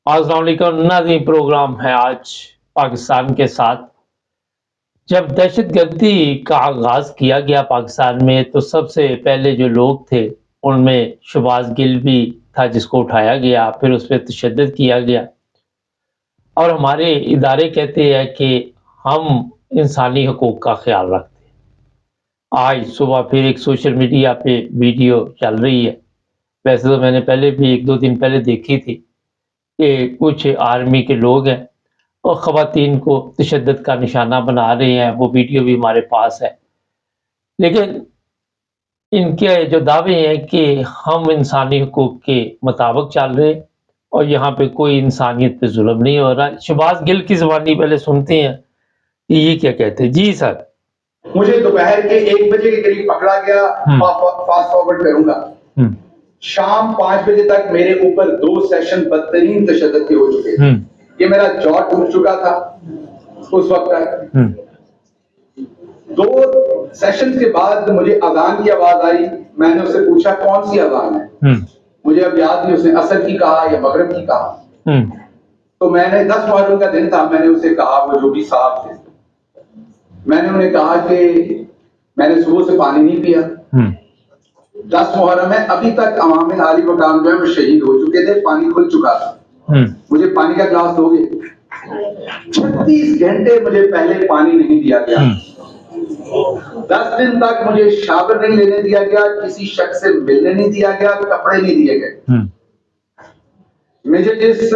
السلام علیکم ناظرین، پروگرام ہے آج پاکستان کے ساتھ۔ جب دہشت گردی کا آغاز کیا گیا پاکستان میں تو سب سے پہلے جو لوگ تھے ان میں شہباز گل بھی تھا، جس کو اٹھایا گیا، پھر اس پہ تشدد کیا گیا، اور ہمارے ادارے کہتے ہیں کہ ہم انسانی حقوق کا خیال رکھتے ہیں۔ آج صبح پھر ایک سوشل میڈیا پہ ویڈیو چل رہی ہے، ویسے تو میں نے پہلے بھی ایک دو دن پہلے دیکھی تھی، کہ کچھ آرمی کے لوگ ہیں اور خواتین کو تشدد کا نشانہ بنا رہے ہیں۔ وہ ویڈیو بھی ہمارے پاس ہے، لیکن ان کے جو دعوے ہیں کہ ہم انسانی حقوق کے مطابق چل رہے ہیں اور یہاں پہ کوئی انسانیت پہ ظلم نہیں ہو رہا۔ شہباز گل کی زبانی پہلے سنتے ہیں کہ یہ کیا کہتے ہیں۔ جی سر۔ مجھے دوپہر کے 1 بجے کے قریب پکڑا گیا، فاسٹ فارورڈ کروں گا، شام 5 بجے تک میرے اوپر 2 سیشن بدترین تشدد کے ہو چکے تھے۔ یہ میرا جا ٹوٹ چکا تھا اس وقت تک۔ 2 سیشن کے بعد مجھے اذان کی آواز آئی، میں نے اس سے پوچھا کون سی اذان ہے، مجھے اب یاد نہیں اس نے عصر کی کہا یا مغرب کی کہا۔ تو میں نے 10 محرم کا دن تھا، میں نے اسے کہا، وہ جو بھی صاحب تھے، میں نے انہیں کہا کہ میں نے صبح سے پانی نہیں پیا، 10 محرم ہے، ابھی تک عوام عالی مقام جو ہے وہ شہید ہو چکے تھے، پانی کھل چکا تھا، مجھے پانی کا گلاس دو گے؟ 36 گھنٹے مجھے پہلے پانی نہیں دیا گیا، 10 دن تک مجھے شاور نہیں لینے دیا گیا، کسی شخص سے ملنے نہیں دیا گیا، کپڑے نہیں دیے گئے۔ مجھے جس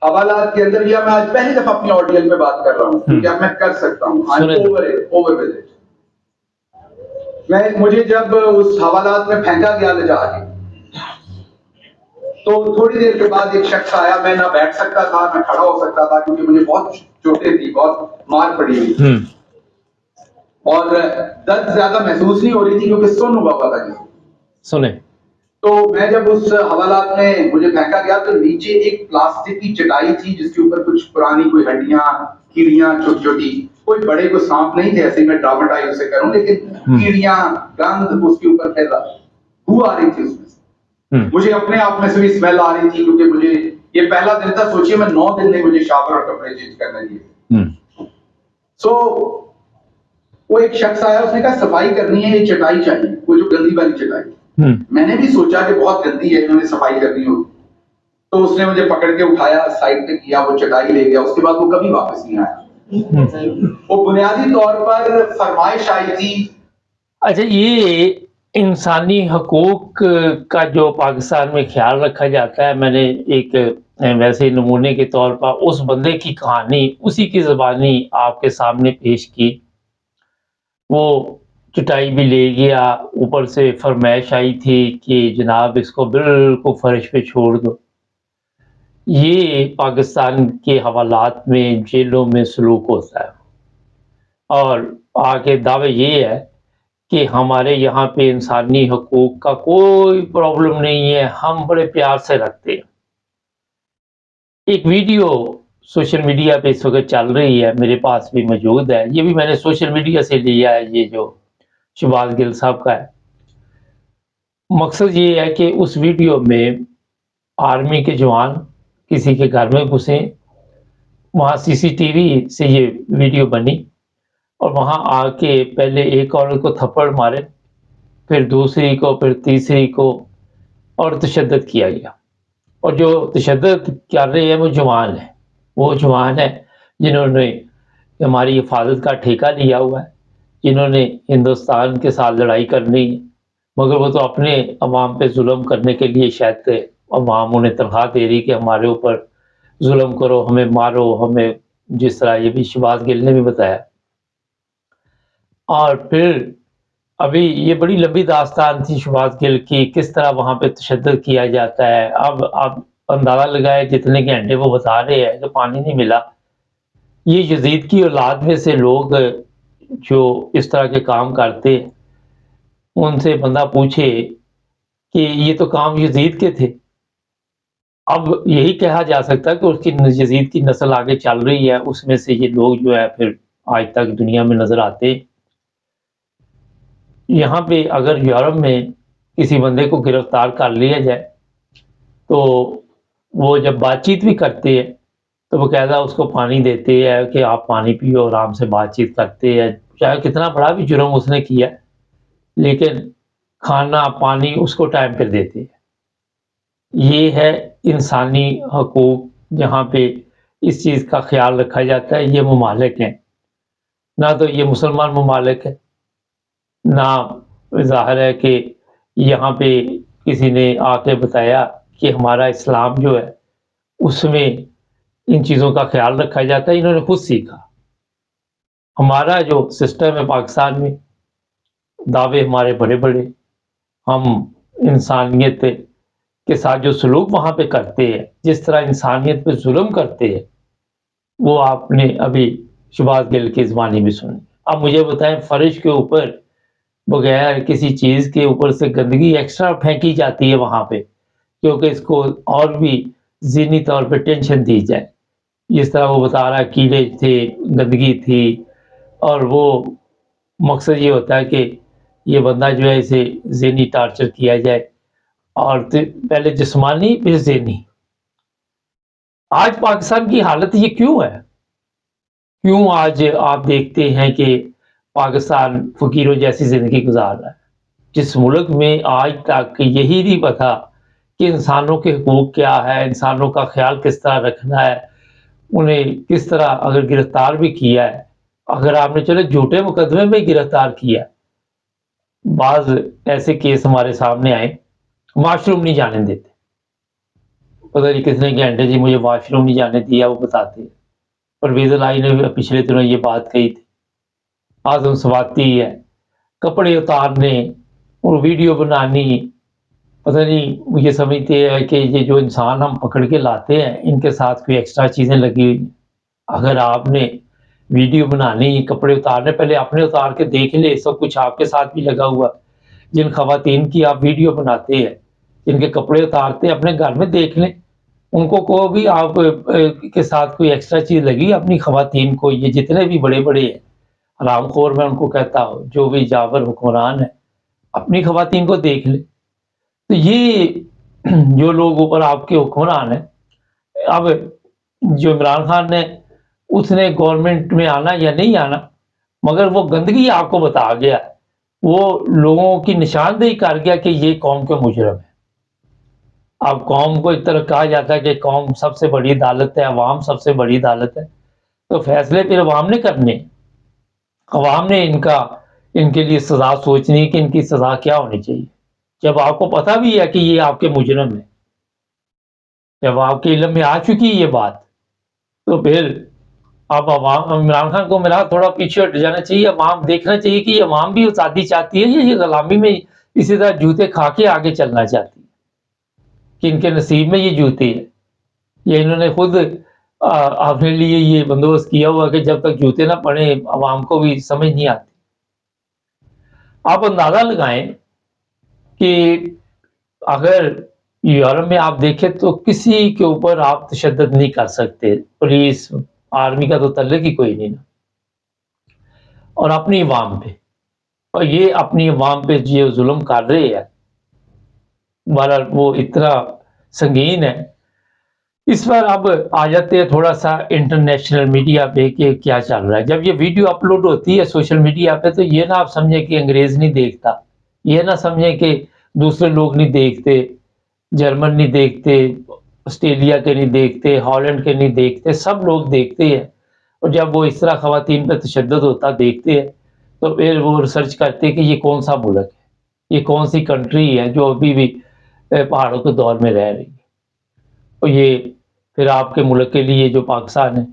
حوالات کے اندر، یا میں آج پہلی دفعہ اپنی آڈیل میں بات کر رہا ہوں کیونکہ اب میں کر سکتا ہوں، مجھے جب اس حوالات میں پھینکا گیا لے جا کے، تو تھوڑی دیر کے بعد ایک شخص آیا، میں نہ بیٹھ سکتا تھا نہ کھڑا ہو سکتا تھا کیونکہ مجھے بہت چوٹیں تھی، بہت مار پڑی ہوئی تھی، اور درد زیادہ محسوس نہیں ہو رہی تھی کیونکہ سن ہوا پتا نہیں سنیں۔ تو میں جب اس حوالات میں مجھے پھینکا گیا تو نیچے ایک پلاسٹک کی چٹائی تھی جس کے اوپر کچھ پرانی کوئی ہڈیاں، کیڑیاں چھوٹی چھوٹی، کوئی بڑے کوئی سانپ نہیں تھے، ایسے میں ڈراماٹائز سے کروں، لیکن کیڑیاں، گند اس کے اوپر پھیل رہا، بو آ رہی تھی اس میں سے، مجھے اپنے آپ میں سے بھی اسمیل آ رہی تھی کیونکہ مجھے یہ پہلا دن تھا، سوچیے میں 9 دن میں مجھے شاور اور کپڑے چینج کرنے دیے۔ سو وہ ایک شخص آیا، اس نے کہا صفائی کرنی ہے، یہ چٹائی چاہیے، وہ جو گندی والی چٹائی۔ میں نے بھی سوچا کہ بہت گندی ہے، انہوں نے صفائی کرنی ہوگی، تو اس نے مجھے پکڑ کے اٹھایا، سائڈ پہ کیا، وہ چٹائی لے گیا، اس کے بعد وہ کبھی واپس نہیں آیا۔ وہ بنیادی طور پر فرمائش آئی تھی۔ اچھا، یہ انسانی حقوق کا جو پاکستان میں خیال رکھا جاتا ہے، میں نے ایک ویسے نمونے کے طور پر اس بندے کی کہانی اسی کی زبانی آپ کے سامنے پیش کی۔ وہ چٹائی بھی لے گیا، اوپر سے فرمائش آئی تھی کہ جناب اس کو بالکل فرش پہ چھوڑ دو۔ یہ پاکستان کے حوالات میں، جیلوں میں سلوک ہوتا ہے، اور آگے دعوے یہ ہے کہ ہمارے یہاں پہ انسانی حقوق کا کوئی پرابلم نہیں ہے، ہم بڑے پیار سے رکھتے ہیں۔ ایک ویڈیو سوشل میڈیا پہ اس وقت چل رہی ہے، میرے پاس بھی موجود ہے، یہ بھی میں نے سوشل میڈیا سے لیا ہے، یہ جو شہباز گل صاحب کا ہے۔ مقصد یہ ہے کہ اس ویڈیو میں آرمی کے جوان کسی کے گھر میں گھسیں، وہاں CCTV سے یہ ویڈیو بنی، اور وہاں آ کے پہلے ایک عورت کو تھپڑ مارے، پھر دوسری کو، پھر تیسری کو، اور تشدد کیا گیا۔ اور جو تشدد کر رہے ہیں وہ جوان ہیں، وہ جوان ہیں جنہوں نے ہماری حفاظت کا ٹھیکہ لیا ہوا ہے، جنہوں نے ہندوستان کے ساتھ لڑائی کرنی ہے، مگر وہ تو اپنے عوام پہ ظلم کرنے کے لیے شاید عوام انہیں تنخواہ دے رہی کہ ہمارے اوپر ظلم کرو، ہمیں مارو، ہمیں، جس طرح یہ بھی شہباز گل نے بھی بتایا۔ اور پھر ابھی یہ بڑی لمبی داستان تھی شہباز گل کی، کس طرح وہاں پہ تشدد کیا جاتا ہے۔ اب آپ اندازہ لگائے جتنے گھنٹے وہ بتا رہے ہیں کہ پانی نہیں ملا، یہ یزید کی اولاد میں سے لوگ جو اس طرح کے کام کرتے، ان سے بندہ پوچھے کہ یہ تو کام یزید کے تھے، اب یہی کہا جا سکتا ہے کہ اس کی یزید کی نسل آگے چل رہی ہے، اس میں سے یہ لوگ جو ہے پھر آج تک دنیا میں نظر آتے۔ یہاں پہ اگر یورپ میں کسی بندے کو گرفتار کر لیا جائے تو وہ جب بات چیت بھی کرتے ہیں تو باقاعدہ اس کو پانی دیتے ہیں کہ آپ پانی پیو، آرام سے بات چیت کرتے ہیں، چاہے کتنا بڑا بھی جرم اس نے کیا لیکن کھانا پانی اس کو ٹائم پر دیتے ہیں۔ یہ ہے انسانی حقوق جہاں پہ اس چیز کا خیال رکھا جاتا ہے۔ یہ ممالک ہیں، نہ تو یہ مسلمان ممالک ہے، نہ ظاہر ہے کہ یہاں پہ کسی نے آ کے بتایا کہ ہمارا اسلام جو ہے اس میں ان چیزوں کا خیال رکھا جاتا ہے، انہوں نے خود سیکھا۔ ہمارا جو سسٹم ہے پاکستان میں، دعوے ہمارے بڑے بڑے، ہم انسانیت کے ساتھ جو سلوک وہاں پہ کرتے ہیں، جس طرح انسانیت پہ ظلم کرتے ہیں، وہ آپ نے ابھی شہباز گل کی زبانی میں سنی۔ اب مجھے بتائیں، فرش کے اوپر بغیر کسی چیز کے اوپر سے گندگی ایکسٹرا پھینکی جاتی ہے وہاں پہ، کیونکہ اس کو اور بھی ذہنی طور پہ ٹینشن دی جائے۔ جس طرح وہ بتا رہا ہے کیڑے تھے، گندگی تھی، اور وہ مقصد یہ ہوتا ہے کہ یہ بندہ جو ہے اسے ذہنی ٹارچر کیا جائے، اور پہلے جسمانی پھر ذہنی۔ آج پاکستان کی حالت یہ کیوں ہے؟ کیوں آج آپ دیکھتے ہیں کہ پاکستان فقیروں جیسی زندگی گزار رہا ہے، جس ملک میں آج تک یہی نہیں پتا کہ انسانوں کے حقوق کیا ہے، انسانوں کا خیال کس طرح رکھنا ہے، انہیں کس طرح اگر گرفتار بھی کیا ہے، اگر آپ نے چلے جھوٹے مقدمے میں گرفتار کیا، بعض ایسے کیس ہمارے سامنے آئے، واش روم نہیں جانے دیتے، پتہ نہیں کس نے گھنٹے جی مجھے واش روم نہیں جانے دیا، وہ بتاتے ہیں۔ پرویز الہی نے پچھلے دنوں یہ بات کہی تھی۔ اعظم سواتی ہے، کپڑے اتارنے اور ویڈیو بنانی، پتہ نہیں مجھے سمجھتے ہیں کہ یہ جو انسان ہم پکڑ کے لاتے ہیں ان کے ساتھ کوئی ایکسٹرا چیزیں لگی ہوئی ہیں۔ اگر آپ نے ویڈیو بنانی، کپڑے اتارنے، پہلے اپنے اتار کے دیکھ لے، سب کچھ آپ کے ساتھ بھی لگا ہوا۔ جن خواتین کی آپ ویڈیو بناتے ہیں، جن کے کپڑے اتارتے ہیں، اپنے گھر میں دیکھ لیں، ان کو بھی آپ کے ساتھ کوئی ایکسٹرا چیز لگی اپنی خواتین کو۔ یہ جتنے بھی بڑے بڑے ہیں حرام خور، میں ان کو کہتا ہوں، جو بھی جاور حکمران ہے، اپنی خواتین کو دیکھ لیں۔ تو یہ جو لوگ اوپر آپ کے حکمران ہیں، اب جو عمران خان نے، اس نے گورنمنٹ میں آنا یا نہیں آنا، مگر وہ گندگی آپ کو بتا گیا، وہ لوگوں کی نشاندہی کر گیا کہ یہ قوم کے مجرم ہے۔ اب قوم کو اس طرح کہا جاتا ہے کہ قوم سب سے بڑی عدالت ہے، عوام سب سے بڑی عدالت ہے، تو فیصلے پھر عوام نے کرنے، عوام نے ان کے لیے سزا سوچنی ہے کہ ان کی سزا کیا ہونی چاہیے۔ جب آپ کو پتہ بھی ہے کہ یہ آپ کے مجرم ہے، جب آپ کے علم میں آ چکی یہ بات، تو پھر اب عوام، عمران خان کو میرا تھوڑا پیچھے ہٹ جانا چاہیے۔ عوام دیکھنا چاہیے کہ یہ عوام بھی آزادی چاہتی ہے، یہ غلامی میں اسی طرح جوتے کھا کے آگے چلنا چاہتی ہے، کہ ان کے نصیب میں یہ جوتے ہیں، یہ انہوں نے خود اپنے لیے یہ بندوبست کیا ہوا کہ جب تک جوتے نہ پڑیں عوام کو بھی سمجھ نہیں آتی۔ آپ اندازہ لگائیں کہ اگر یورپ میں آپ دیکھیں تو کسی کے اوپر آپ تشدد نہیں کر سکتے، پولیس آرمی کا تو تعلق ہی کوئی نہیں نا، اور اپنی عوام پہ، اور یہ اپنی عوام پہ جو ظلم کر رہے ہیں، بہرحال وہ اتنا سنگین ہے۔ اس پر اب آ جاتے ہیں تھوڑا سا انٹرنیشنل میڈیا پہ کہ کیا چل رہا ہے۔ جب یہ ویڈیو اپلوڈ ہوتی ہے سوشل میڈیا پہ، تو یہ نہ آپ سمجھیں کہ انگریز نہیں دیکھتا، یہ نہ سمجھیں کہ دوسرے لوگ نہیں دیکھتے، جرمن نہیں دیکھتے، آسٹریلیا کے نہیں دیکھتے، ہالینڈ کے نہیں دیکھتے، سب لوگ دیکھتے ہیں۔ اور جب وہ اس طرح خواتین پہ تشدد ہوتا دیکھتے ہیں تو پھر وہ ریسرچ کرتے ہیں کہ یہ کون سا ملک ہے، یہ کون سی کنٹری ہے جو ابھی بھی پہاڑوں کے دور میں رہ رہی ہے۔ اور یہ پھر آپ کے ملک کے لیے جو پاکستان ہے،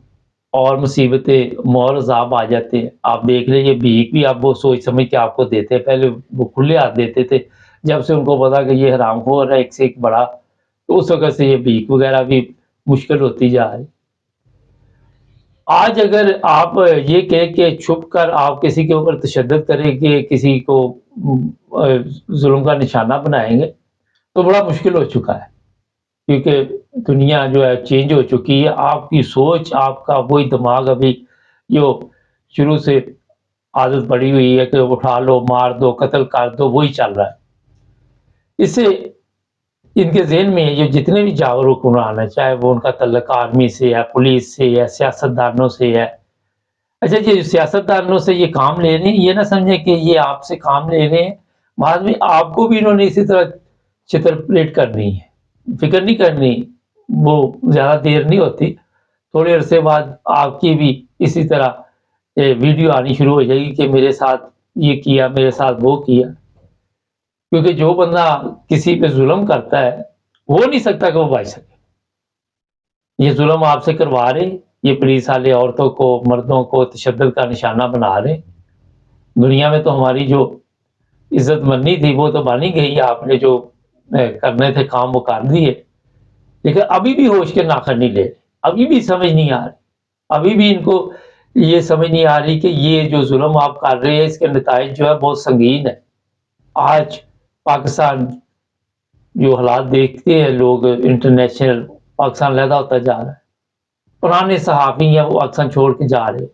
اور مصیبتیں اور عذاب آ جاتے ہیں۔ آپ دیکھ لیں، یہ بھیک بھی آپ وہ سوچ سمجھ کے آپ کو دیتے ہیں، پہلے وہ کھلے ہاتھ دیتے تھے، جب سے ان کو پتا کہ یہ حرام خور ہے ایک سے ایک بڑا، تو اس وقت سے یہ بھیک وغیرہ بھی مشکل ہوتی جا رہی۔ آج اگر آپ یہ کہیں کہ چھپ کر آپ کسی کے اوپر تشدد کریں گے، کسی کو ظلم کا نشانہ بنائیں گے، تو بڑا مشکل ہو چکا ہے، کیونکہ دنیا جو ہے چینج ہو چکی ہے۔ آپ کی سوچ، آپ کا وہی دماغ ابھی جو شروع سے عادت پڑی ہوئی ہے کہ اٹھا لو، مار دو، قتل کر دو، وہی چل رہا ہے۔ اس سے ان کے ذہن میں جو جتنے بھی جاور حکمران ہیں، چاہے وہ ان کا تعلق آرمی سے ہے، پولیس سے ہے، سیاستدانوں سے ہے، اچھا جی سیاستدانوں سے یہ کام لے رہے ہیں، یہ نہ سمجھیں کہ یہ آپ سے کام لے رہے ہیں، بعد میں آپ کو بھی انہوں نے اسی طرح چتر پلیٹ کرنی ہے، فکر نہیں کرنی، وہ زیادہ دیر نہیں ہوتی، تھوڑے عرصے بعد آپ کی بھی اسی طرح ویڈیو آنی شروع ہو جائے گی کہ میرے ساتھ یہ کیا، میرے ساتھ وہ کیا، کیونکہ جو بندہ کسی پہ ظلم کرتا ہے وہ نہیں سکتا کہ وہ بچ سکے، یہ ظلم آپ سے کروا رہے، یہ پولیس والے عورتوں کو، مردوں کو تشدد کا نشانہ بنا رہے، دنیا میں تو ہماری جو عزت منی تھی وہ تو بانی گئی، آپ نے جو کرنے تھے کام وہ کر دیے، لیکن ابھی بھی ہوش کے ناخن نہیں لے، ابھی بھی سمجھ نہیں آ رہی، ابھی بھی ان کو یہ سمجھ نہیں آ رہی کہ یہ جو ظلم آپ کر رہے ہیں اس کے نتائج جو ہے بہت سنگین ہے۔ آج پاکستان جو حالات دیکھتے ہیں لوگ، انٹرنیشنل پاکستان علیحدہ ہوتا جا رہا ہے، پرانے صحافی ہیں وہ پاکستان چھوڑ کے جا رہے،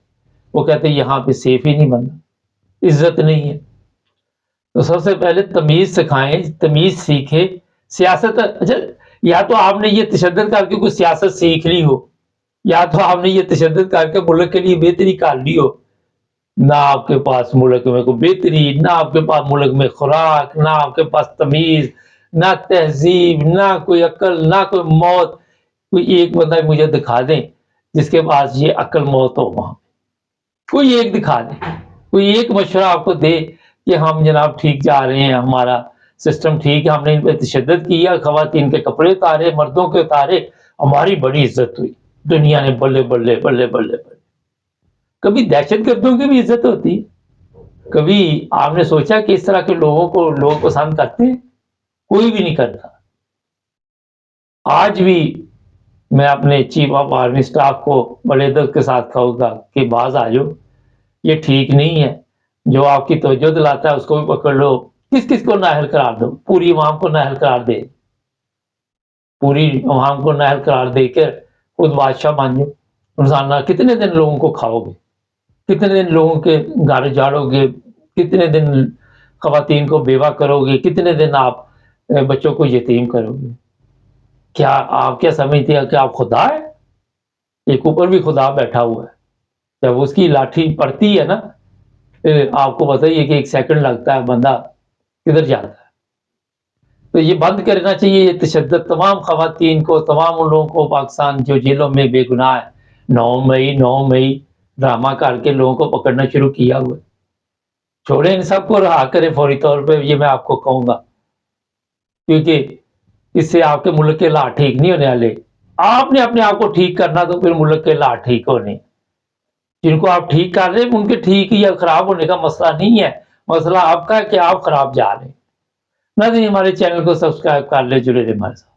وہ کہتے ہیں یہاں پہ سیف ہی نہیں بنتا، عزت نہیں ہے۔ تو سب سے پہلے تمیز سکھائیں، تمیز سیکھیں، سیاست، اچھا یا تو آپ نے یہ تشدد کر کے کوئی سیاست سیکھ لی ہو، یا تو آپ نے یہ تشدد کر کے ملک کے لیے بہتری کر لی ہو، نہ آپ کے پاس ملک میں کوئی بہتری، نہ آپ کے پاس ملک میں خوراک، نہ آپ کے پاس تمیز، نہ تہذیب، نہ کوئی عقل، نہ کوئی موت، کوئی ایک بندہ مجھے دکھا دیں جس کے پاس یہ عقل موت ہو، وہاں کوئی ایک دکھا دیں، کوئی ایک مشورہ آپ کو دے کہ ہم جناب ٹھیک جا رہے ہیں، ہمارا سسٹم ٹھیک ہے، ہم نے ان پہ تشدد کیا، خواتین کے کپڑے اتارے، مردوں کے اتارے، ہماری بڑی عزت ہوئی، دنیا نے بلے بلے بلے بلے بلے۔ کبھی دہشت گردوں کی بھی عزت ہوتی ہے؟ کبھی آپ نے سوچا کہ اس طرح کے لوگوں کو لوگ پسند کرتے ہیں؟ کوئی بھی نہیں کرتا۔ آج بھی میں اپنے چیف آف آرمی سٹاف کو بڑے ادب کے ساتھ کہوں گا کہ باز آ جاؤ، یہ ٹھیک نہیں ہے، جو آپ کی توجہ دلاتا ہے اس کو بھی پکڑ لو، کس کس کو نااہل قرار دو، پوری عوام کو نااہل قرار دے، پوری عوام کو نااہل قرار دے کر خود بادشاہ بن جاؤ، روزانہ کتنے دن لوگوں کو کھاؤ گے، کتنے دن لوگوں کے گھر جاڑو گے، کتنے دن خواتین کو بیوہ کرو گے، کتنے دن آپ بچوں کو یتیم کرو گے؟ کیا آپ کیا سمجھتے ہیں کہ آپ خدا ہے؟ ایک اوپر بھی خدا بیٹھا ہوا ہے، جب اس کی لاٹھی پڑتی ہے نا، آپ کو پتہ ہی ہے کہ ایک سیکنڈ لگتا ہے، بندہ کدھر جاتا ہے۔ تو یہ بند کرنا چاہیے، یہ تشدد تمام خواتین کو، تمام ان لوگوں کو پاکستان جو جیلوں میں بے گناہ ہے، 9 مئی ڈرامہ کر کے لوگوں کو پکڑنا شروع کیا ہوا ہے، چھوڑیں ان سب کو، رہا کریں فوری طور پہ، یہ میں آپ کو کہوں گا، کیونکہ اس سے آپ کے ملک کے حالات ٹھیک نہیں ہونے والے۔ آپ نے اپنے آپ کو ٹھیک کرنا تو پھر ملک کے حالات ٹھیک ہونے، جن کو آپ ٹھیک کر رہے ہیں ان کے ٹھیک یا خراب ہونے کا مسئلہ نہیں ہے، مسئلہ آپ کا ہے کہ آپ خراب جا رہے ہیں۔ نہ ہمارے چینل کو سبسکرائب کر لیں، جڑے رہے ہمارے ساتھ۔